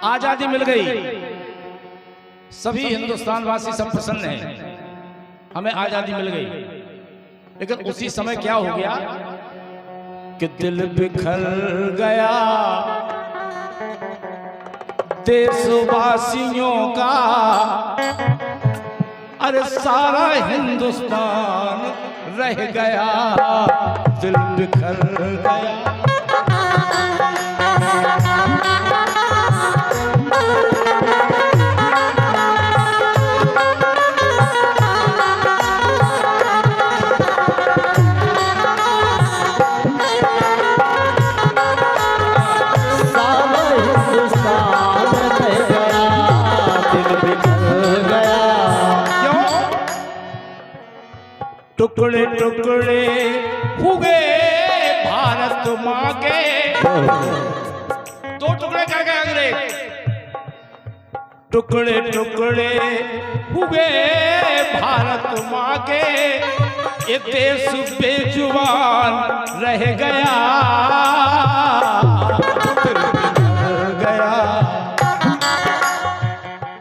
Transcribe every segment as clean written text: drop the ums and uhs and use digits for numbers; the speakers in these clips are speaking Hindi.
आजादी मिल गई, सभी हिंदुस्तान वासी सब प्रसन्न हैं, हमें आजादी मिल गई। लेकिन उसी समय क्या हो गया कि दिल बिखर गया देशवासियों का। अरे सारा हिंदुस्तान रह गया, दिल बिखर गया। टुकड़े टुकड़े हुए भारत माँ के, दो टुकड़े कर गए अंग्रेज। टुकड़े टुकड़े हुए भारत माँ के, ये देश बेजुबान रह गया, गया।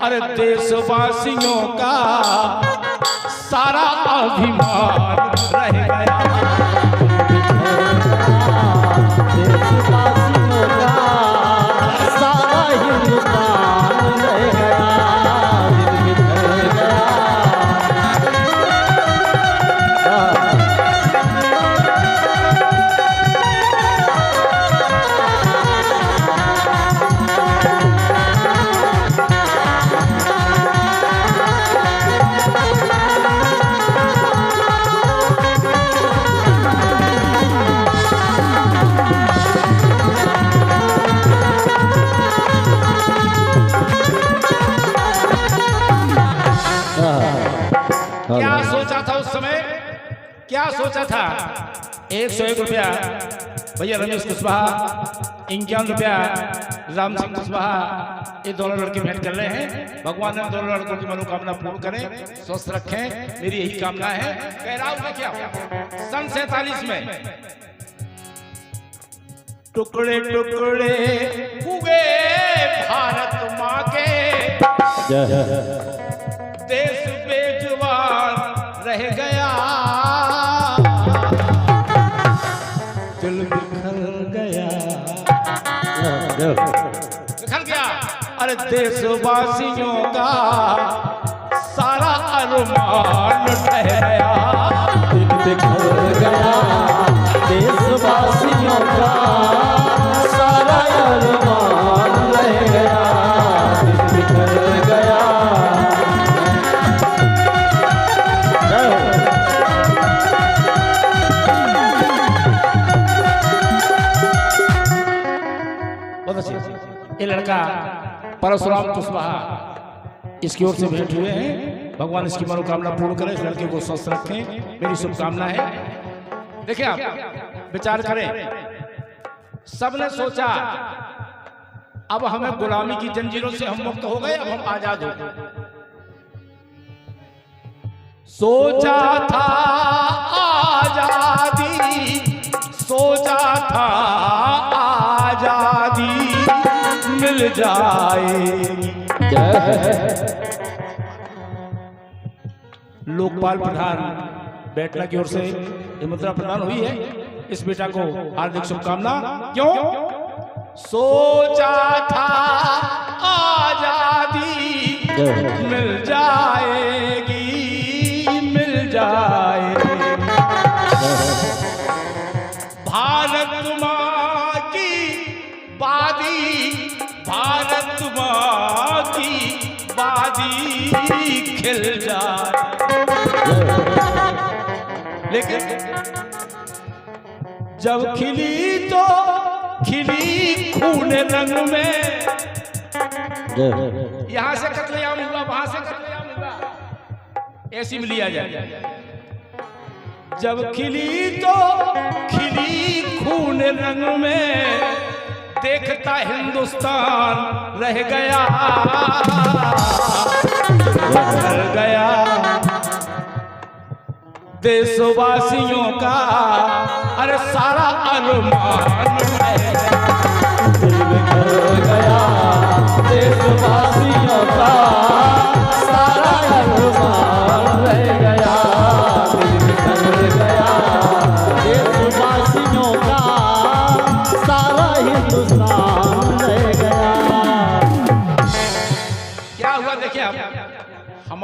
अरे देशवासियों का सारा अभिमान रह गया, देशवासियों का सारा हिंदुस्तान रह गया, दिल बिखर गया। क्या सोचा था उस समय, क्या सोचा था? 101 रुपया भैया रमेश कुशवाहा, 51 रुपया राम सिंह कुशवाहा, ये दोनों लड़के भेंट कर रहे हैं। भगवान ने दोनों लड़कों की मनोकामना पूर्ण करें, स्वस्थ रखें, मेरी यही कामना है। कह रहा हूं क्या सन 47 में टुकड़े टुकड़े हुए भारत माँ के, देश बेजुबान रह गया, दिल बिखर गया, बिखर गया। अरे देशवासियों का सारा अरमान रह गया, दिल बिखर गया, देशवासियों का सारा अरमान रह गया, दिल बिखर गया। ये लड़का परशुराम कुशवाहा, इसकी ओर से भेंट हुए हैं। भगवान इसकी मनोकामना पूर्ण करें, इस लड़के को स्वस्थ रखें, मेरी शुभकामना है। देखिए आप विचार करें, सबने सोचा अब हमें गुलामी की जंजीरों से हम मुक्त हो गए, अब हम आजाद हो गए। सोचा था आजादी, सोचा था आजादी मिल जाएगी। लोकपाल प्रधान बेटला की ओर से ये मुद्रा प्रदान हुई है। इस बेटा को हार्दिक शुभकामना। क्यों? सोचा था आजादी मिल जाएगी, मिल जाएगी। भारत माँ की वादी, भारत माँ की वादी खिल जाए। लेकिन जब खिली तो खिली खून रंग में, यहां से कत्लेआम हुआ, वहां से कत्लेआम हुआ, ऐसी में लिया जाए। जब खिली तो खिली खून रंग में, देखता हिंदुस्तान रह गया, रह गया। देशवासियों का अरे सारा अरमान दिल बिखर गया।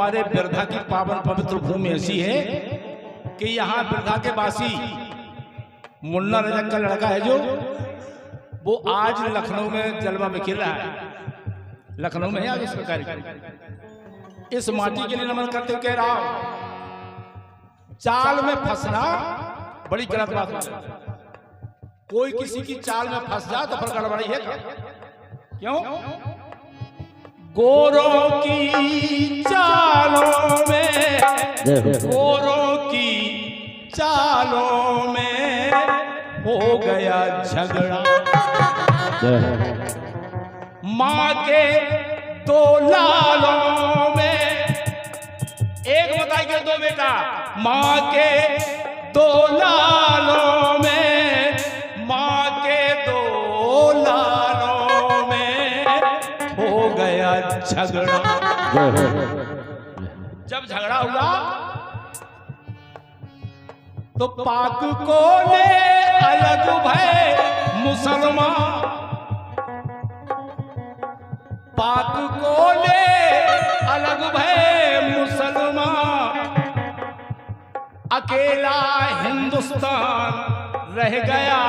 हमारे बिरधा की पावन पवित्र भूमि ऐसी है कि यहाँ बिरधा के वासी मुन्ना रजक का लड़का है जो वो आज लखनऊ में जलवा बिखेर रहा है। लखनऊ में है आज इसका कार्यक्रम। इस माटी के लिए नमन करते हुए कह रहा हूं, चाल में फंसना बड़ी गलत बात है। कोई किसी की चाल में फंस जाए तो फिर गड़बड़ी है क्या? क्यों? गोरों की चालों में, गोरों की चालों में हो गया झगड़ा। माँ के दो लालों में, एक बताइए दो बेटा, माँ के दो लालों में, माँ के दो लालों में हो गया झगड़ा। जब झगड़ा हुआ तो पाक को ले अलग भय मुसलमान, पाक को ले अलग भय मुसलमान, अकेला हिंदुस्तान रह गया।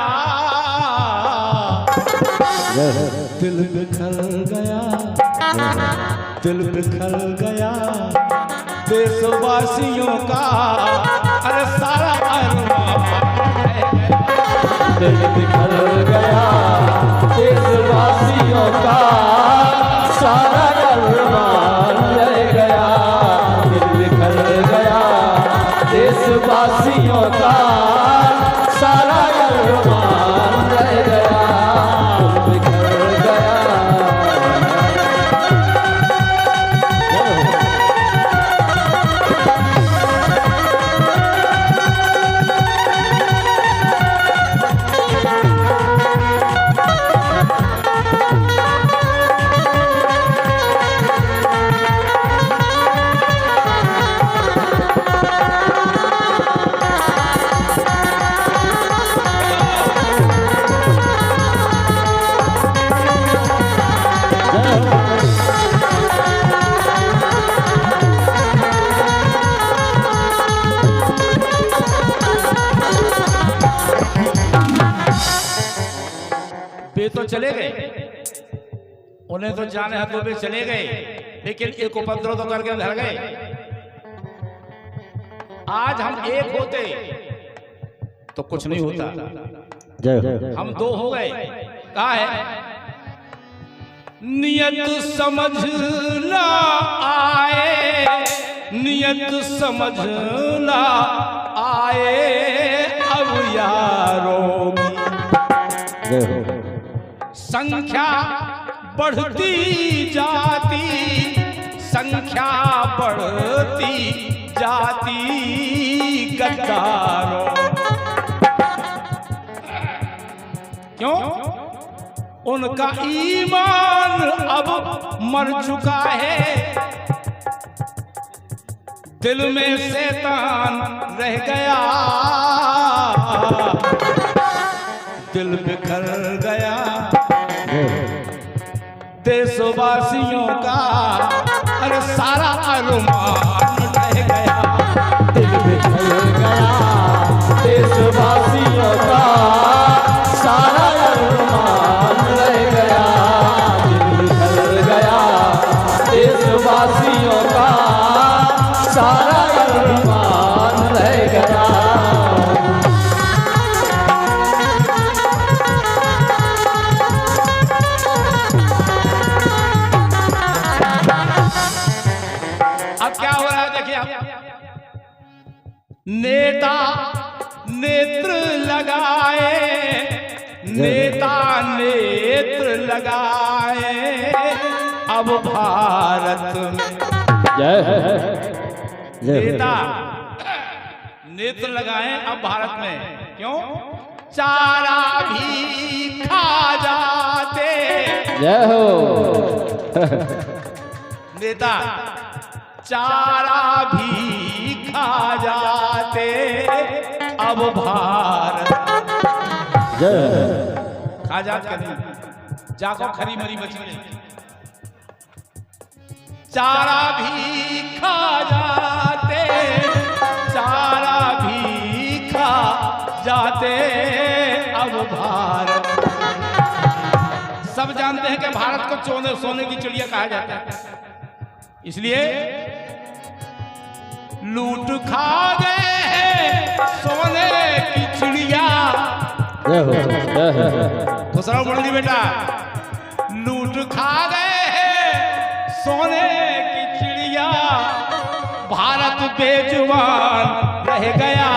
दिल बिखर गया, दिल बिखर गया देशवासियों का, अरे सारा अरमान दिल बिखर गया देशवासियों का, सारा अरमान रह गया। दिल बिखर गया देशवासियों का, सारा अरमान रह गया। दिल बिखर गया। वे तो चले गए, उन्हें तो जाने हाथों पे चले गए, लेकिन एक उपद्रव तो करके धर गए। आज हम एक होते तो कुछ नहीं होता, हम दो हो गए। कहा है नियत समझ ना आए, नियत समझ ना आए अब यारों की, संख्या बढ़ती जाती, संख्या बढ़ती जाती गद्दारों। क्यों? उनका ईमान अब मर चुका है, दिल में शैतान रह गया, दिल बिखर गया देशवासियों का, अरे सारा अरमान रह गया। दिल बिखर गया देशवासियों का, सारा अरमान रह गया। दिल बिखर गया देशवासियों का, सारा अरमान रह गया। नेता नेत्र लगाए, नेता नेत्र लगाए अब भारत में। नेता नेत्र लगाए अब भारत में। क्यों? चारा भी खा जाते। जय हो। नेता चारा भी खा जाते अब भारत। खा जात कर जाको खरी मरी बची नहीं। चारा भी खा जाते, चारा भी खा जाते अब भारत। सब जानते हैं कि भारत को सोने की चिड़िया कहा जाता है, इसलिए लूट खा गए हैं सोने की चिड़िया। जय हो, जय हो। खुसराव मुरली बेटा, लूट खा गए हैं सोने की चिड़िया, भारत बेजुबान रह गया,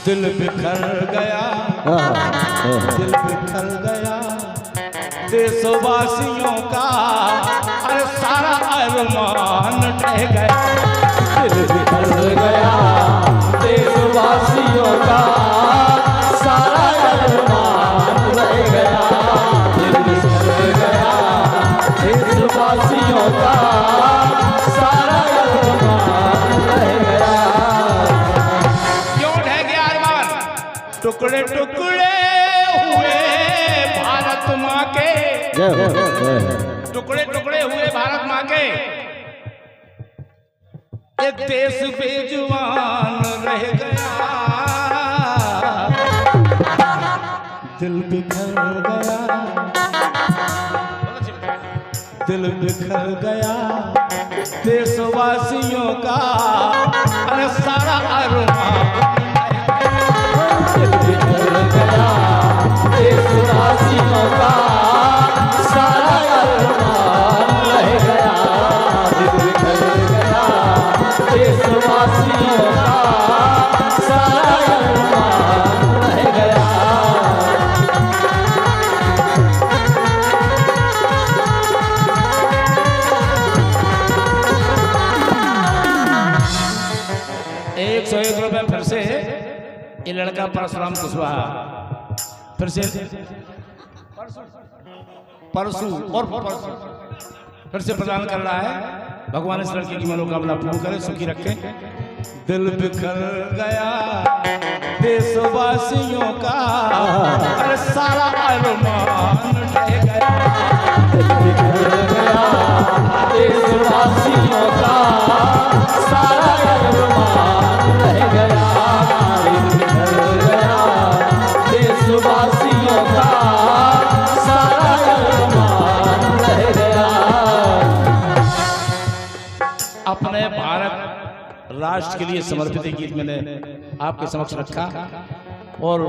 दिल बिखर गया, दिल बिखर गया देशवासियों का, अरे सारा अरमान ढह गया, दिल बिखर गया देशवासियों का, सारा अरमान रह गया, दिल बिखर गया देशवासियों का, सारा अरमान रह गया। क्यों ढह गया अरमान? टुकड़े टुकड़े हुए भारत माँ के, जय हो, जय हो। टुकड़े टुकड़े हुए भारत माँ के, ये देश बेजुबान रह गया, दिल बिखर गया, दिल बिखर गया देशवासियों का, अरे सारा अरमान दिल बिखर गया देशवासियों का, सारा अरमान रह गया, दिल बिखर गया देशवासियों का, सारा अरमान रह गया। ₹101 फिर से ये लड़का परशुराम कुशवाहा फिर से परसू और परसू फिर से प्रदान कर रहा है। भगवान इस लड़के की मनोकामना पूर्ण करे, सुखी रखे। दिल बिखर गया देशवासियों का, अरे सारा अरमान ढह गया, दिल बिखर गया देशवासियों का, सारा अरमान रह गया, दिल बिखर गया देशवासियों का, सारा अरमान रह गया। अपने भारत राष्ट्र के लिए समर्पित गीत मैंने आपके समक्ष रखा, और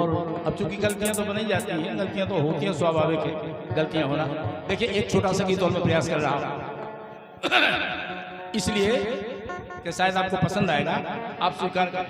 अब चूंकि गलतियां तो बनी जाती हैं, गलतियां तो होती हैं, स्वाभाविक है गलतियां होना। देखिए एक छोटा सा गीत और मैं प्रयास कर रहा हूं इसलिए कि शायद आपको पसंद आएगा, आप स्वीकार कर